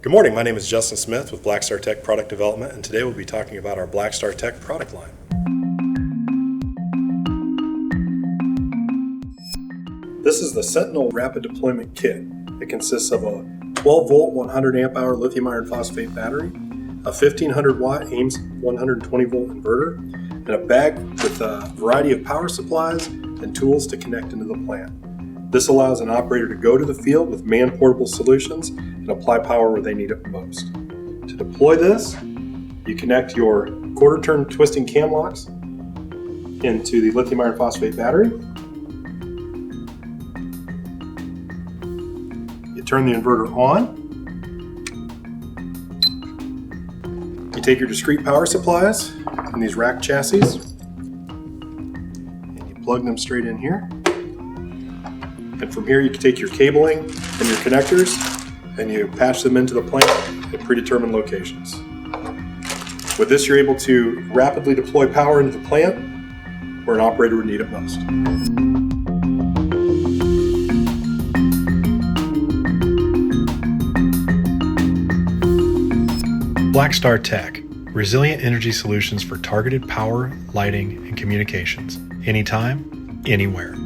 Good morning, my name is Justin Smith with Blackstar Tech Product Development, and today we'll be talking about our Blackstar Tech product line. This is the Sentinel Rapid Deployment Kit. It consists of a 12-volt, 100 amp hour lithium iron phosphate battery, a 1500 watt Ames 120 volt inverter, and a bag with a variety of power supplies and tools to connect into the plant. This allows an operator to go to the field with man-portable solutions and apply power where they need it most. To deploy this, you connect your quarter-turn twisting cam locks into the lithium iron phosphate battery. You turn the inverter on. You take your discrete power supplies in these rack chassis and you plug them straight in here. And from here you can take your cabling and your connectors and you patch them into the plant at predetermined locations. With this, you're able to rapidly deploy power into the plant where an operator would need it most. Blackstar Tech, resilient energy solutions for targeted power, lighting, and communications. Anytime, anywhere.